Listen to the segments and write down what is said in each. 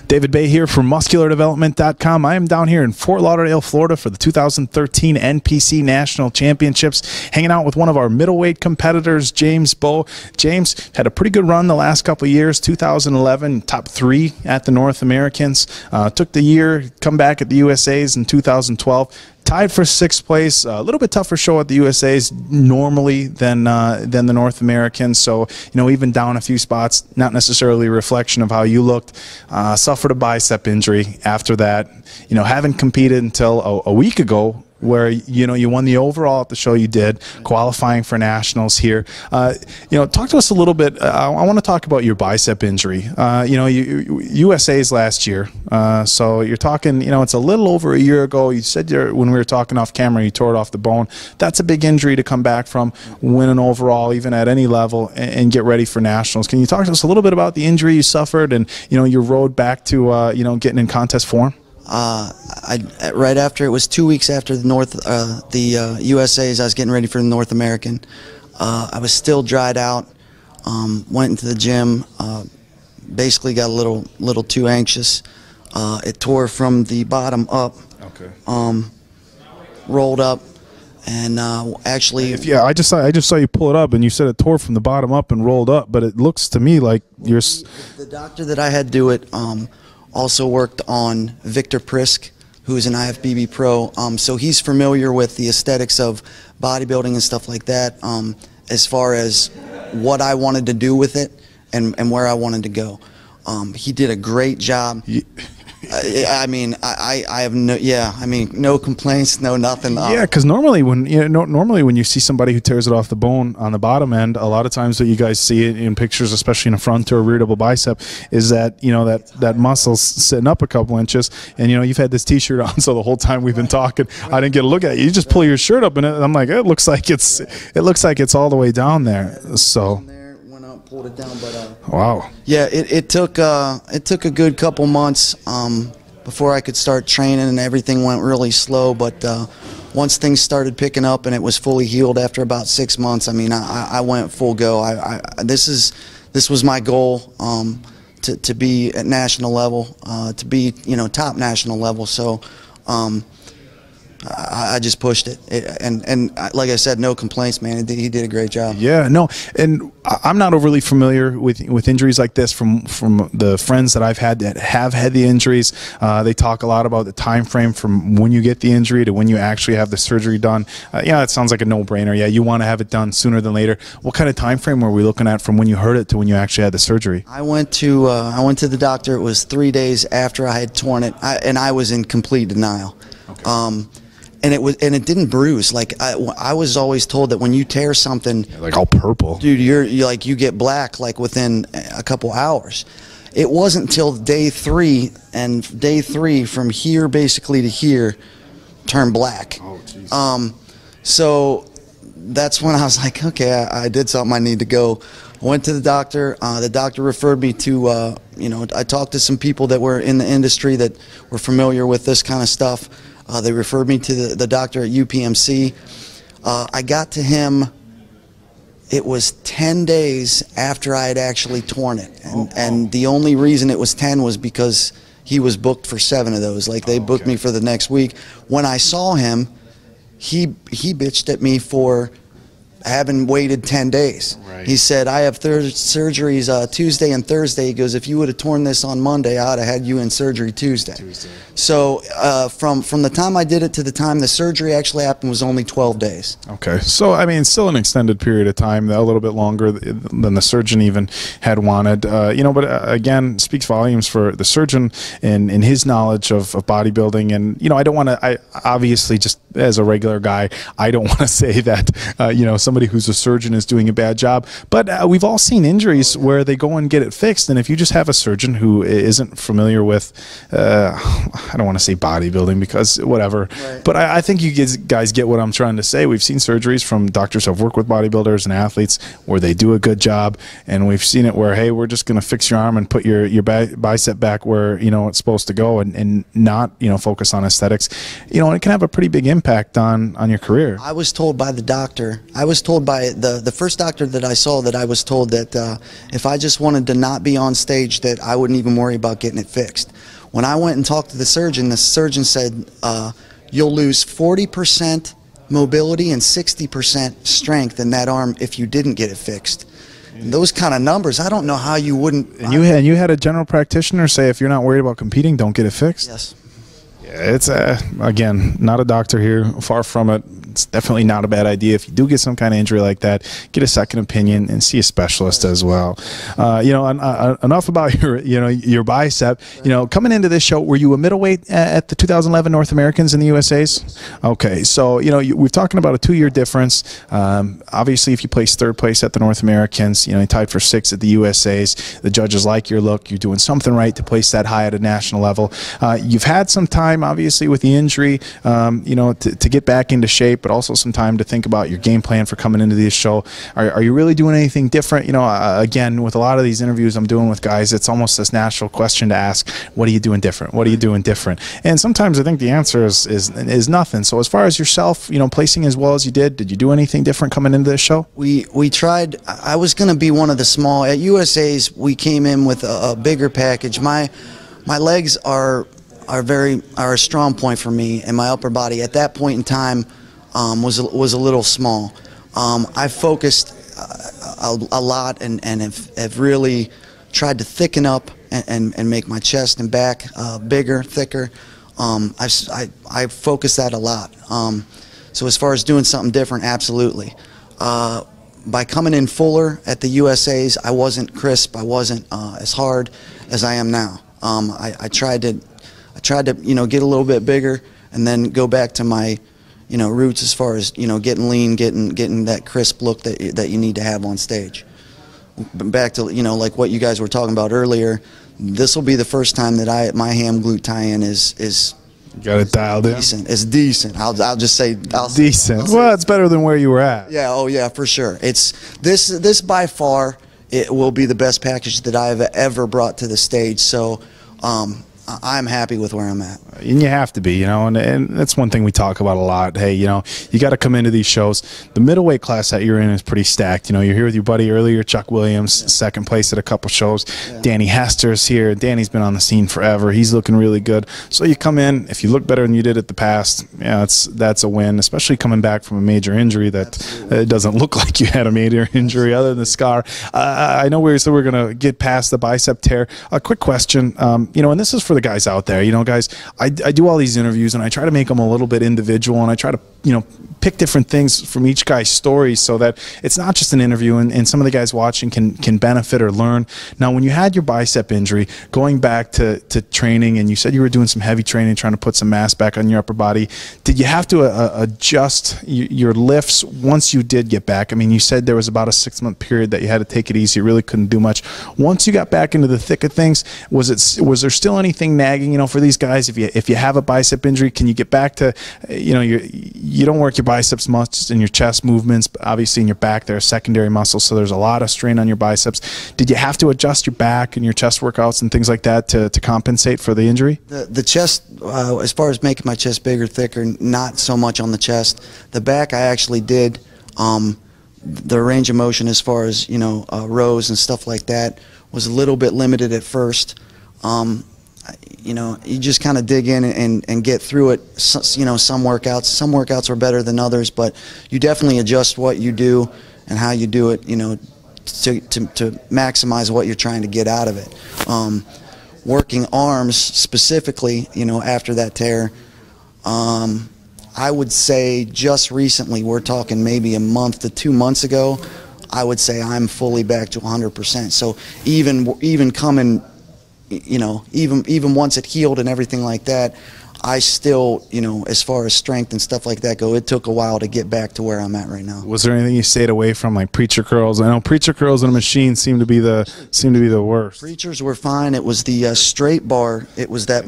David Baye here from MuscularDevelopment.com. I am down here in Fort Lauderdale, Florida for the 2013 NPC National Championships, hanging out with one of our middleweight competitors, James Bowe. James had a pretty good run the last couple of years. 2011, top 3 at the North Americans. Took the year, come back at the USAs in 2012. Tied for 6th place. A little bit tougher show at the USAs normally than the North Americans. So, you know, even down a few spots, not necessarily a reflection of how you looked. Suffered a bicep injury after that. You know, haven't competed until a week ago, where, you know, you won the overall at the show. You did, qualifying for nationals here. You know, talk to us a little bit. I want to talk about your bicep injury. You know, USA's last year, so you're talking, you know, it's a little over a year ago. You said when we were talking off camera, you tore it off the bone. That's a big injury to come back from, win an overall, even at any level, and get ready for nationals. Can you talk to us a little bit about the injury you suffered and, you know, your road back to, you know, getting in contest form? Right after, it was 2 weeks after the USAs, I was getting ready for the North American. I was still dried out, went into the gym, basically got a little too anxious. It tore from the bottom up, okay. Rolled up, and actually... Yeah, I just saw you pull it up, and you said it tore from the bottom up and rolled up, but it looks to me like you're... The doctor that I had do it also worked on Victor Prisk, who is an IFBB pro, so he's familiar with the aesthetics of bodybuilding and stuff like that, as far as what I wanted to do with it and where I wanted to go. He did a great job. I mean, I have no complaints, no nothing. Yeah, because normally when you see somebody who tears it off the bone on the bottom end, a lot of times what you guys see in pictures, especially in a front or a rear double bicep, is that, you know, that muscle's sitting up a couple inches, and, you know, you've had this T-shirt on, so the whole time we've been talking, I didn't get a look at it. You just pull your shirt up, and I'm like, it looks like it's all the way down there. So. Pulled it down, but wow. Yeah, it took a good couple months before I could start training, and everything went really slow. But once things started picking up and it was fully healed after about 6 months, I mean, I went full go. This was my goal, to be at national level, to be, you know, top national level. So I just pushed it, and like I said, no complaints, man. He did a great job. Yeah, no, and I'm not overly familiar with injuries like this from the friends that I've had that have had the injuries. They talk a lot about the time frame from when you get the injury to when you actually have the surgery done. Yeah, it sounds like a no-brainer. Yeah, you want to have it done sooner than later. What kind of time frame were we looking at from when you heard it to when you actually had the surgery? I went to the doctor. It was 3 days after I had torn it, and I was in complete denial. Okay. And it didn't bruise. Like I was always told that when you tear something, like all purple, dude, you get black like within a couple hours. It wasn't until day 3, and day 3 from here basically to here turned black. Oh, geez. So that's when I was like, okay, I did something. I need to go. I went to the doctor. The doctor referred me to, you know, I talked to some people that were in the industry that were familiar with this kind of stuff. They referred me to the doctor at UPMC. I got to him, it was 10 days after I had actually torn it. And the only reason it was 10 was because he was booked for 7 of those. Like, they booked me for the next week. When I saw him, he bitched at me for having waited 10 days. Right. He said, I have surgeries Tuesday and Thursday. He goes, if you would have torn this on Monday, I would have had you in surgery Tuesday. So from the time I did it to the time the surgery actually happened was only 12 days. Okay. So, I mean, still an extended period of time, a little bit longer than the surgeon even had wanted. You know, but again, speaks volumes for the surgeon and his knowledge of bodybuilding. And, you know, I don't want to, I obviously, just as a regular guy, I don't want to say that, you know, somebody who's a surgeon is doing a bad job. But we've all seen injuries where they go and get it fixed. And if you just have a surgeon who isn't familiar with, I don't want to say bodybuilding because whatever, right. But I think you guys get what I'm trying to say. We've seen surgeries from doctors who have worked with bodybuilders and athletes where they do a good job. And we've seen it where, hey, we're just going to fix your arm and put your bicep back where, you know, it's supposed to go, and not, you know, focus on aesthetics. You know, and it can have a pretty big impact impact on your career. I was told by the doctor, I was told by the first doctor that I saw, that I was told that if I just wanted to not be on stage, that I wouldn't even worry about getting it fixed. When I went and talked to the surgeon said, you'll lose 40% mobility and 60% strength in that arm if you didn't get it fixed. And those kind of numbers, I don't know how you wouldn't. And you had a general practitioner say, if you're not worried about competing, don't get it fixed? Yes. Yeah, it's, again, not a doctor here, far from it. It's definitely not a bad idea. If you do get some kind of injury like that, get a second opinion and see a specialist as well. You know, enough about your bicep. You know, coming into this show, were you a middleweight at the 2011 North Americans in the USA's? Okay, so you know, we're talking about a 2-year difference. Obviously, if you place 3rd place at the North Americans, you know, you tied for 6th at the USA's. The judges like your look. You're doing something right to place that high at a national level. You've had some time, obviously, with the injury, you know, to get back into shape, but also some time to think about your game plan for coming into this show. Are you really doing anything different? You know, again, with a lot of these interviews I'm doing with guys, it's almost this natural question to ask, what are you doing different? What are you doing different? And sometimes I think the answer is nothing. So as far as yourself, you know, placing as well as you did you do anything different coming into this show? We tried. I was going to be one of the small. At USA's, we came in with a bigger package. My legs are a strong point for me, and my upper body at that point in time was a little small. I focused a lot and have really tried to thicken up and make my chest and back bigger, thicker. I focused that a lot. So as far as doing something different, absolutely. By coming in fuller at the USA's, I wasn't crisp. I wasn't as hard as I am now. I tried to you know, get a little bit bigger and then go back to my, you know, roots as far as, you know, getting lean, getting that crisp look that you need to have on stage. Back to, you know, like what you guys were talking about earlier, this will be the first time that my ham glute tie-in is got it dialed in. Decent. It's decent. I'll just say decent. Well, it's better than where you were at. Yeah. Oh yeah, for sure. It's this by far, it will be the best package that I've ever brought to the stage. So I'm happy with where I'm at. And you have to be, you know, and that's one thing we talk about a lot. Hey, you know, you got to come into these shows. The middleweight class that you're in is pretty stacked. You know, you're here with your buddy earlier, Chuck Williams, 2nd place at a couple shows. Yeah. Danny Hester's here. Danny's been on the scene forever. He's looking really good. So you come in, if you look better than you did at the past, yeah, that's a win, especially coming back from a major injury that it doesn't look like you had a major injury other than the scar. I know we're going to get past the bicep tear. A quick question, you know, and this is for the guys out there. You know, guys, I do all these interviews and I try to make them a little bit individual, and I try to, you know, pick different things from each guy's story so that it's not just an interview and some of the guys watching can benefit or learn. Now, when you had your bicep injury, going back to training, and you said you were doing some heavy training, trying to put some mass back on your upper body, did you have to adjust your lifts once you did get back? I mean, you said there was about a 6-month period that you had to take it easy, you really couldn't do much. Once you got back into the thick of things, was there still anything nagging, you know, for these guys? If you have a bicep injury, can you get back to, you know, you don't work your biceps much in your chest movements, but obviously in your back they're a secondary muscle, so there's a lot of strain on your biceps. Did you have to adjust your back and your chest workouts and things like that to compensate for the injury? The chest, as far as making my chest bigger, thicker, not so much on the chest. The back I actually did. The range of motion as far as, you know, rows and stuff like that was a little bit limited at first. You know, you just kind of dig in and get through it. You know, some workouts are better than others, but you definitely adjust what you do and how you do it, you know, to maximize what you're trying to get out of it. Working arms specifically, you know, after that tear, I would say just recently, we're talking maybe a month to 2 months ago, I would say I'm fully back to 100%. So even coming, you know, even once it healed and everything like that, I still, you know, as far as strength and stuff like that go, it took a while to get back to where I'm at right now. Was there anything you stayed away from, like preacher curls? I know preacher curls in a machine seem to be the worst. Preachers were fine. It was the straight bar. It was that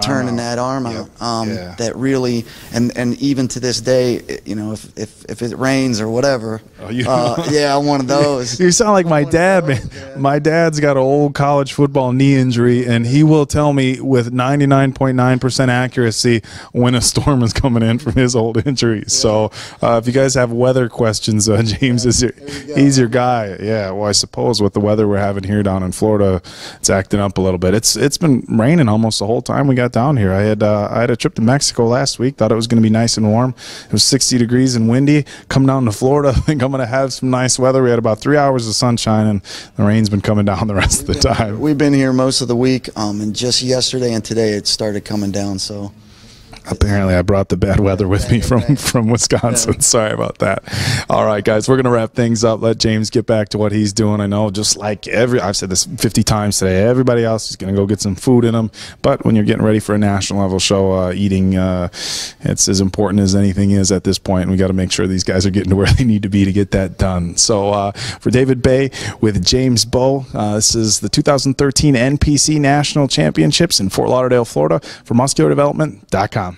turning that arm out. Yeah. That really, and even to this day, you know, if it rains or whatever, yeah, I'm one of those. You sound like my dad, man. My dad's got an old college football knee injury, and he will tell me with 99.9% accuracy when a storm is coming in from his old injuries. So if you guys have weather questions, James he's your guy. Yeah, well, I suppose with the weather we're having here down in Florida, it's acting up a little bit. It's been raining almost the whole time we got down here. I had a trip to Mexico last week. Thought it was going to be nice and warm. It was 60 degrees and windy. Come down to Florida, I think I'm going to have some nice weather. We had about 3 hours of sunshine, and the rain's been coming down the rest of the time. We've been here most of the week, and just yesterday and today it started coming down. So apparently I brought the bad weather with me from Wisconsin. Yeah. Sorry about that. All right, guys, we're going to wrap things up. Let James get back to what he's doing. I know, just like I've said this 50 times today, everybody else is going to go get some food in them. But when you're getting ready for a national level show, eating, it's as important as anything is at this point. And we got to make sure these guys are getting to where they need to be to get that done. So for David Baye with James Bowe, this is the 2013 NPC National Championships in Fort Lauderdale, Florida for MuscularDevelopment.com.